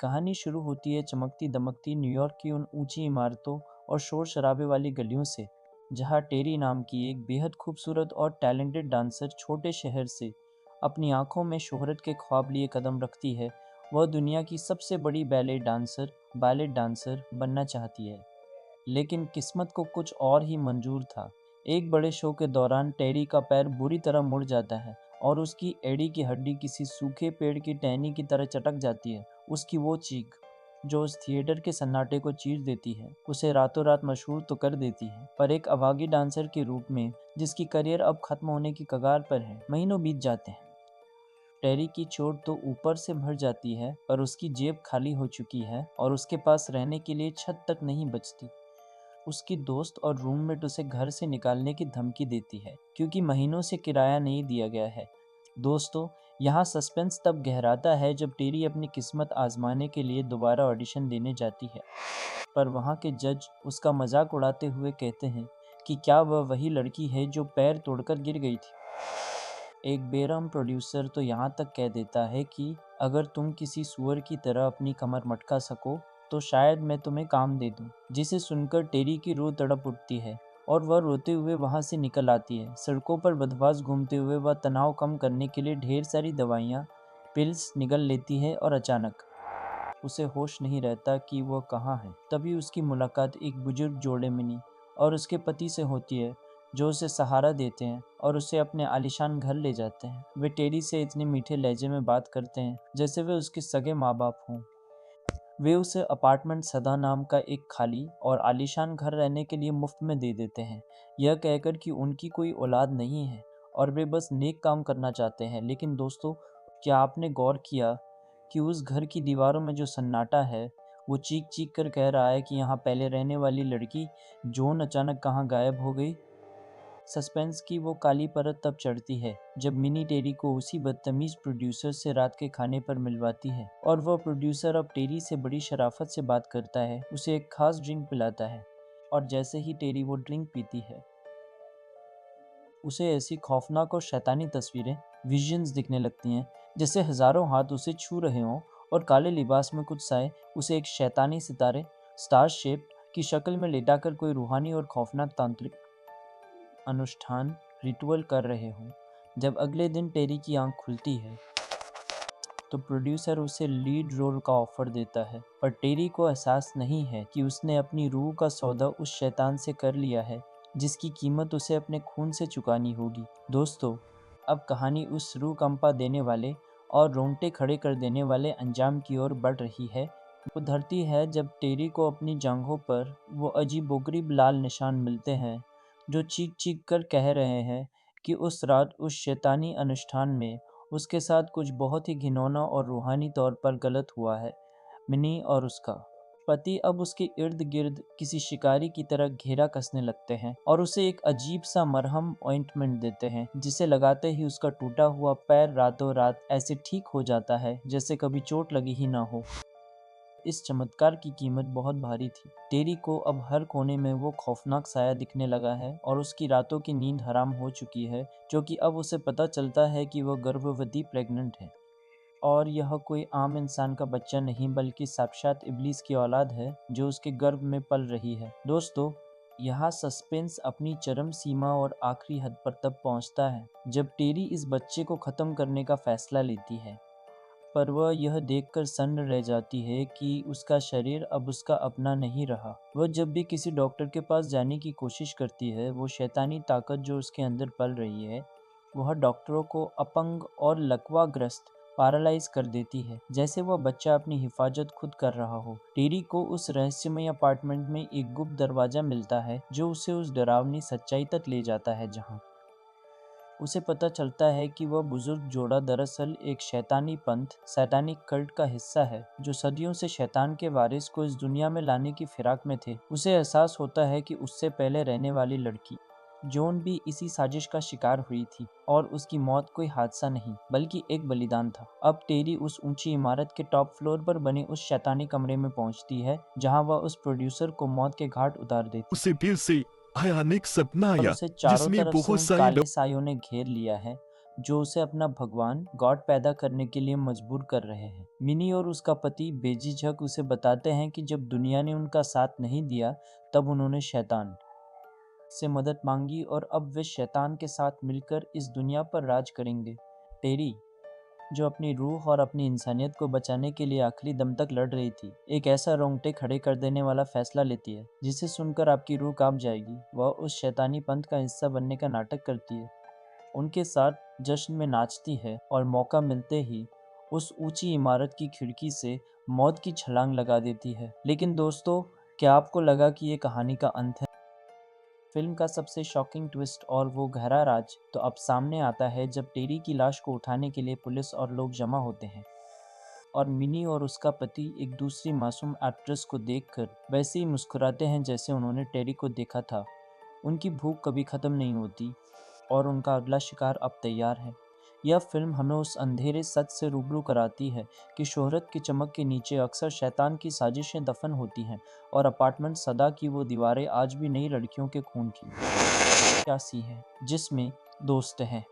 कहानी शुरू होती है चमकती दमकती न्यूयॉर्क की उन ऊंची इमारतों और शोर शराबे वाली गलियों से, जहां टेरी नाम की एक बेहद खूबसूरत और टैलेंटेड डांसर छोटे शहर से अपनी आंखों में शोहरत के ख्वाब लिए कदम रखती है। वह दुनिया की सबसे बड़ी बैलेट डांसर बनना चाहती है, लेकिन किस्मत को कुछ और ही मंजूर था। एक बड़े शो के दौरान टेरी का पैर बुरी तरह मुड़ जाता है और उसकी एड़ी की हड्डी किसी सूखे पेड़ की टहनी की तरह चटक जाती है। उसकी वो चीख, जो उस थिएटर के सन्नाटे को चीर देती है, उसे रातों रात मशहूर तो कर देती है, पर एक अभागी डांसर के रूप में जिसकी करियर अब खत्म होने की कगार पर है। महीनों बीत जाते हैं। टेरी की चोट तो ऊपर से भर जाती है, पर उसकी जेब खाली हो चुकी है और उसके पास रहने के लिए छत तक नहीं बचती। उसकी दोस्त और रूममेट उसे घर से निकालने की धमकी देती है, क्योंकि महीनों से किराया नहीं दिया गया है। दोस्तों, यहाँ सस्पेंस तब गहराता है जब टेरी अपनी किस्मत आजमाने के लिए दोबारा ऑडिशन देने जाती है, पर वहाँ के जज उसका मजाक उड़ाते हुए कहते हैं कि क्या वह वही लड़की है जो पैर तोड़कर गिर गई थी। एक बेरहम प्रोड्यूसर तो यहाँ तक कह देता है कि अगर तुम किसी सूअर की तरह अपनी कमर मटका सको तो शायद मैं तुम्हें काम दे दूं। जिसे सुनकर टेरी की रूह तड़प उठती है और वह रोते हुए वहां से निकल आती है। सड़कों पर बदमाश घूमते हुए वह तनाव कम करने के लिए ढेर सारी दवाइयाँ, पिल्स निगल लेती है और अचानक उसे होश नहीं रहता कि वह कहाँ है। तभी उसकी मुलाकात एक बुजुर्ग जोड़े मिनी और उसके पति से होती है, जो उसे सहारा देते हैं और उसे अपने आलीशान घर ले जाते हैं। वे टेरी से इतने मीठे लहजे में बात करते हैं जैसे वे उसके सगे माँ बाप हों। वे उसे अपार्टमेंट सदा नाम का एक खाली और आलीशान घर रहने के लिए मुफ्त में दे देते हैं, यह कहकर कि उनकी कोई औलाद नहीं है और वे बस नेक काम करना चाहते हैं। लेकिन दोस्तों, क्या आपने गौर किया कि उस घर की दीवारों में जो सन्नाटा है, वो चीख चीख कर कह रहा है कि यहाँ पहले रहने वाली लड़की जॉन अचानक कहाँ गायब हो गई। सस्पेंस की वो काली परत तब चढ़ती है जब मिनी टेरी को उसी बदतमीज प्रोड्यूसर से रात के खाने पर मिलवाती है, और वह प्रोड्यूसर अब टेरी से बड़ी शराफत से बात करता है, उसे एक खास ड्रिंक पिलाता है। और जैसे ही टेरी वो ड्रिंक पीती है, उसे ऐसी खौफनाक और शैतानी तस्वीरें, विजन्स दिखने लगती हैं, जैसे हजारों हाथ उसे छू रहे हों और काले लिबास में कुछ साए उसे एक शैतानी सितारे, स्टार शेप की शक्ल में लेटाकर कोई रूहानी और खौफनाक तांत्रिक अनुष्ठान, रिचुअल कर रहे हों। जब अगले दिन टेरी की आंख खुलती है तो प्रोड्यूसर उसे लीड रोल का ऑफर देता है, पर टेरी को एहसास नहीं है कि उसने अपनी रूह का सौदा उस शैतान से कर लिया है, जिसकी कीमत उसे अपने खून से चुकानी होगी। दोस्तों, अब कहानी उस रूह कंपा देने वाले और रोंगटे खड़े कर देने वाले अंजाम की ओर बढ़ रही है। वो धरती है जब टेरी को अपनी जांघों पर वो अजीबोगरीब लाल निशान मिलते हैं, जो चीख चीख कर कह रहे हैं कि उस रात उस शैतानी अनुष्ठान में उसके साथ कुछ बहुत ही घिनौना और रूहानी तौर पर गलत हुआ है। मिनी और उसका पति अब उसके इर्द गिर्द किसी शिकारी की तरह घेरा कसने लगते हैं और उसे एक अजीब सा मरहम ऑइंटमेंट देते हैं, जिसे लगाते ही उसका टूटा हुआ पैर रातों रात ऐसे ठीक हो जाता है जैसे कभी चोट लगी ही ना हो। इस चमत्कार की कीमत बहुत भारी थी। टेरी को अब हर कोने में वो खौफनाक साया दिखने लगा है और उसकी रातों की नींद हराम हो चुकी है, क्योंकि अब उसे पता चलता है कि वह गर्भवती प्रेग्नेंट है और यह कोई आम इंसान का बच्चा नहीं बल्कि साक्षात इब्लीस की औलाद है जो उसके गर्भ में पल रही है। दोस्तों, यहाँ सस्पेंस अपनी चरम सीमा और आखिरी हद पर तब पहुँचता है जब टेरी इस बच्चे को ख़त्म करने का फैसला लेती है, पर वह यह देखकर सन्न रह जाती है कि उसका शरीर अब उसका अपना नहीं रहा। वह जब भी किसी डॉक्टर के पास जाने की कोशिश करती है, वो शैतानी ताकत जो उसके अंदर पल रही है, वह डॉक्टरों को अपंग और लकवाग्रस्त पैरालाइज कर देती है, जैसे वह बच्चा अपनी हिफाजत खुद कर रहा हो। टेरी को उस रहस्यमय अपार्टमेंट में एक गुप्त दरवाजा मिलता है जो उसे उस डरावनी सच्चाई तक ले जाता है, जहाँ उसे पता चलता है कि वह बुजुर्ग जोड़ा दरअसल एक शैतानी पंथ, सैतानिक कल्ट का हिस्सा है, जो सदियों से शैतान के वारिस को इस दुनिया में लाने की फिराक में थे। उसे एहसास होता है कि उससे पहले रहने वाली लड़की जॉन भी इसी साजिश का शिकार हुई थी और उसकी मौत कोई हादसा नहीं बल्कि एक बलिदान था। अब टेरी उस ऊंची इमारत के टॉप फ्लोर पर बने उस शैतानी कमरे में पहुंचती है जहां वह उस प्रोड्यूसर को मौत के घाट उतार देती उसे फिर से भयानक सपना और आया उसे चारों जिसमें तरफ से बहुत उन सारे काले सायों ने घेर लिया है। जो उसे अपना भगवान गॉड पैदा करने के लिए मजबूर कर रहे हैं। मिनी और उसका पति बेझिझक उसे बताते हैं कि जब दुनिया ने उनका साथ नहीं दिया तब उन्होंने शैतान से मदद मांगी और अब वे शैतान के साथ मिलकर इस दुनिया पर राज करेंगे। टेरी, जो अपनी रूह और अपनी इंसानियत को बचाने के लिए आखिरी दम तक लड़ रही थी, एक ऐसा रोंगटे खड़े कर देने वाला फैसला लेती है जिसे सुनकर आपकी रूह कांप जाएगी। वह उस शैतानी पंथ का हिस्सा बनने का नाटक करती है, उनके साथ जश्न में नाचती है और मौका मिलते ही उस ऊंची इमारत की खिड़की से मौत की छलांग लगा देती है। लेकिन दोस्तों, क्या आपको लगा कि ये कहानी का अंत है? फिल्म का सबसे शॉकिंग ट्विस्ट और वो गहरा राज तो अब सामने आता है जब टेरी की लाश को उठाने के लिए पुलिस और लोग जमा होते हैं और मिनी और उसका पति एक दूसरी मासूम एक्ट्रेस को देखकर वैसे ही मुस्कुराते हैं जैसे उन्होंने टेरी को देखा था। उनकी भूख कभी ख़त्म नहीं होती और उनका अगला शिकार अब तैयार है। यह फिल्म हमें उस अंधेरे सच से रूबरू कराती है कि शोहरत की चमक के नीचे अक्सर शैतान की साजिशें दफन होती हैं और अपार्टमेंट सदा की वो दीवारें आज भी नई लड़कियों के खून की प्यासी हैं जिसमें दोस्त हैं।